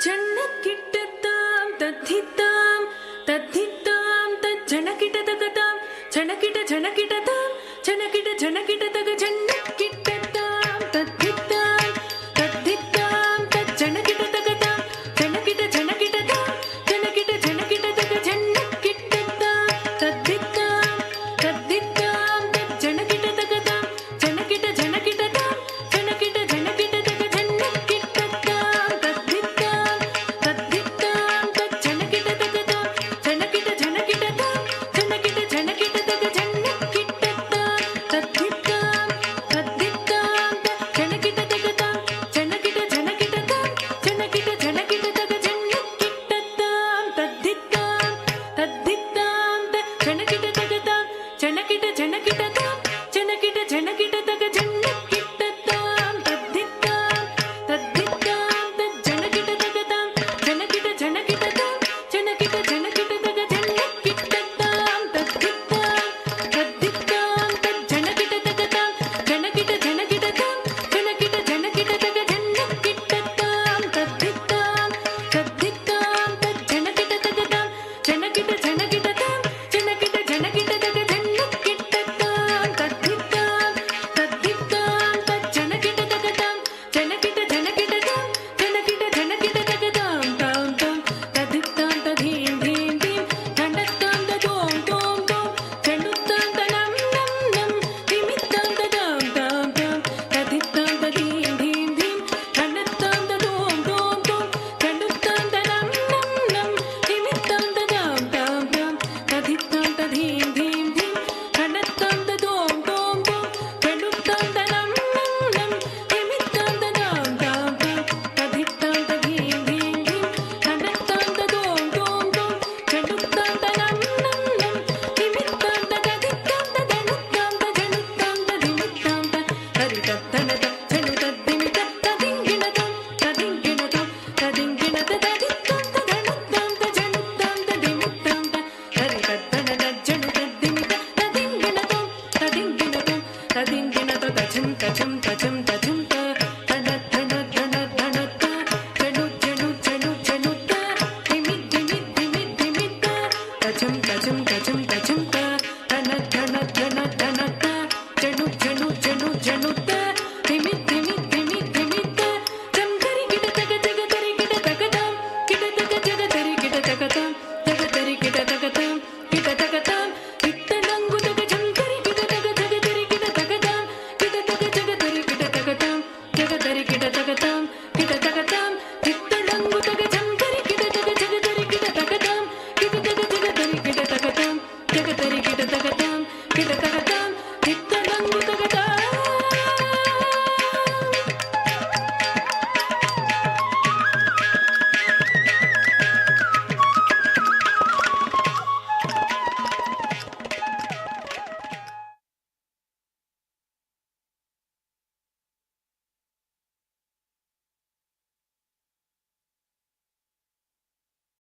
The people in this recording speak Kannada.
ಜಣ್ಣಕ್ಕಿಟ್ಟತಾಂ ತದ್ಧಿತ್ತಾಂ ತದ್ಧಿತ್ತಾಂ ತಜ್ಜಣಕಿಟತಕತಾಂ ಝಣಕಿಟ ಝಣಕಿಟತಾಂ ಝಣಕಿಟ ಝಣಕಿಟತಗ ಜಣ್ಣಕ್ಕಿಟ್ಟತಾಂ ತದ್ಧಿತ್ತಾಂ ತದ್ಧಿತ್ತಾಂ ತಜ್ಜಣಕಿಟತಕತಾಂ ಝಣಕಿಟ ಝಣಕಿಟತಾಂ ಝಣಕಿಟ ಝಣಕಿಟತಗ ಜಣ್ಣಕ್ಕಿಟ್ಟತಾಂ ತದ್ಧಿತ್ತಾಂ ತದ್ಧಿತ್ತಾಂ ತಜ್ಜಣಕಿಟತಕತಾಂ ಝಣಕಿಟ ಝಣಕಿಟತಾಂ ಝಣಕಿಟ ಝಣಕಿಟತಗ ಜಣ್ಣಕ್ಕಿಟ್ಟತಾಂ ತದ್ಧಿತ್ತಾಂ ತದ್ಧಿತ್ತಾಂ ತಜ್ಜಣಕಿಟತಕತಾಂ ಝಣಕಿಟ ಝಣಕಿಟತಾಂ ಝಣಕಿಟ ಝಣಕಿಟತಗ ಜಣ್ಣಕ್ಕಿಟ್ಟತಾಂ ತದ್ಧಿತ್ತಾಂ ತದ್ಧಿತ್ತಾಂ ತಜ್ಜಣಕಿಟತಕತಾಂ ಝಣಕಿಟ ಝಣಕಿಟತಾಂ ಝಣಕಿಟ ಝಣಕಿಟತಗ ಜಣ್ಣಕ್ಕಿಟ್ಟತಾಂ ತದ್ಧಿತ್ತಾಂ ತದ್ಧಿತ್ತಾಂ ತಜ್ಜಣಕಿಟತಕತಾಂ ಝಣಕಿಟ ಝಣಕಿಟತಾಂ ಝಣಕಿಟ ಝಣಕಿಟತಗ ಜಣ್ಣಕ್ಕಿಟ್ಟತಾಂ ತದ್ಧಿತ್ತಾಂ ತದ್ಧಿತ್ತಾಂ ತಜ್ಜಣಕಿಟತಕತಾಂ ಝಣಕಿಟ ಝಣಕಿಟತಾಂ ಝಣಕಿಟ ಝಣಕಿಟತಗ ಜಣ್ಣಕ್ಕಿಟ್ಟತಾಂ ತದ್ಧಿತ್ತಾಂ ತದ್ಧಿತ್ತಾಂ ತಜ್ಜಣಕಿಟತಕತಾಂ ಝಣಕಿಟ ಝಣಕಿಟತಾಂ ಝಣಕಿಟ ಝಣಕಿಟತಗ ಜಣ್ಣಕ್ಕಿಟ್ಟತಾಂ ತದ್ಧಿತ್ತಾಂ ತದ್ಧಿತ್ತಾಂ ತಜ್ಜಣಕಿಟತಕತಾಂ ಝಣಕಿಟ ಝಣಕಿಟತಾಂ ಝಣಕಿಟ ಝಣಕಿಟತಗ ಜಣ್ಣಕ್ಕಿಟ್ಟತಾಂ ತದ್ಧಿತ್ತಾಂ ತದ್ಧಿತ್ತಾಂ ತಜ್ಜಣಕಿಟತಕತಾಂ ಝಣಕಿಟ ಝಣಕಿಟತಾಂ ಝಣಕಿಟ ಝಣಕಿಟತಗತಾಂ ತಾಂ ತಾಂ ತದ್ಧಿತ್ತಾಂ ತಧೀಂ ಧೀಂ ಧೀಂ ಧಂಡತ್ತಾಂ ತದೋಂ ತೋಂ ತೋಂ ಝಣುತ್ತಾಂ ತನಂ ನಂ ನಂ ಧಿಮಿತ್ತಾಂ ತದಾಂ ತಾಂ ತಾಂ ತದ್ಧಿತ್ತಾಂ ತಧೀಂ ಧೀಂ ಧೀಂ ಧಂಡತ್ತಾಂ ತದೋಂ ತೋಂ ತೋಂ ಝಣುತ್ತಾಂ ತನಂ ನಂ ನಂ ಧಿಮಿತ್ತಾಂ ತದಾಂ ತಾಂ ತಾಂ ತದ್ಧಿತ್ತಾಂ ತಧೀಂ ಧೀಂ ಧೀಂ ಧಂಡತ್ತಾಂ ತದೋಂ ತೋಂ ತೋಂ ಝಣುತ್ತಾಂ ತನಂ ನಂ ನಂ ಧಿಮಿತ್ತಾಂ ತದಾಂ ತಾಂ ತಾಂ ತದ್ಧಿತ್ತಾಂ ತಧೀಂ ಧೀಂ ಧೀಂ ಧಂಡತ್ತಾಂ ತದೋಂ ತೋಂ ತೋಂ ಝಣುತ್ತಾಂ ತನಂ ನಂ ನಂ ಧಿಮಿತ್ತಾಂ ತದಧಿತ್ತಾಂ ತದಣುತ್ತಾಂ ತಜಣುತ್ತಾಂ ತಧಿಮಿತ್ತಾಂ ತರಿತತ್ತನತ ಝಣುತದ್ದಿಮಿತ ತದಿಂಗಿಣತಂ ತದಿಂಗಿಣತಂ ತದಿಂಗಿಣತ ತದಿತ್ತಾಂ ತದಣುತ್ತಾಂ ತಜಣುತ್ತಾಂ ತಧಿಮಿತ್ತಾಂ ತರಿತತ್ತನತ ಝಣುತದ್ದಿಮಿತ ತದಿಂಗಿಣತಂ ತದಿಂಗಿಣತಂ ತದಿಂಗಿಣತ ತಜಂ ತಜಂ ತಜಂ ತಜಂ ತನ ಧನ ಧನ ಧನತ ಝಣು ಝಣು ಝಣು ಝಣುತ ಧಿಮಿ ಧಿಮಿ ಧಿಮಿ ಧಿಮಿತ ತಜಂ ತಜಂ ತಜಂ ತಜಂ ತನ ಧನ ಧನ ಧನತ ಝಣು ಝಣು ಝಣು ಝಣುತ ಧಿಮಿ ಧಿಮಿ ಧಿಮಿ ಧಿಮಿತ ಜಂ ಗರಿ ಗಿಡ ತಗ ಜಗ ತರಿ ಗಿಡ ತಗತಾಂ ಗಿಡ ತಗ ಜಗ ತರಿ ಗಿಡ ತಗತಾಂ ಜಗ ತರಿ ಗಿಡ ತಗತಾಂ ಗಿಡ ತಗತಾಂ ಇತ್ತನಂಗು ತಗ ಜಂ ಗರಿ ಗಿಡ ತಗ ಜಗ ತರಿ ಗಿಡ ತಗತಾಂ ಗಿಡ ತಗ ಜಗ ತರಿ ಗಿಡ ತಗತಾಂ ಜಗ ತರಿ ಗಿಡ ತಗತಾಂ ಗಿಡ ತಗತಾಂ ಇತ್ತನಂಗು ತಗ ಜಂ ಗರಿ ಗಿಡ ತಗ ಜಗ ತರಿ ಗಿಡ ತಗತಾಂ ಗಿಡ ತಗ ಜಗ ತರಿ ಗಿಡ ತಗತಾಂ ಜಗ ತರಿ ಗಿಡ ತಗತಾಂ ಗಿಡ ತಗತಾಂ ಇತ್ತನಂಗು ತಗ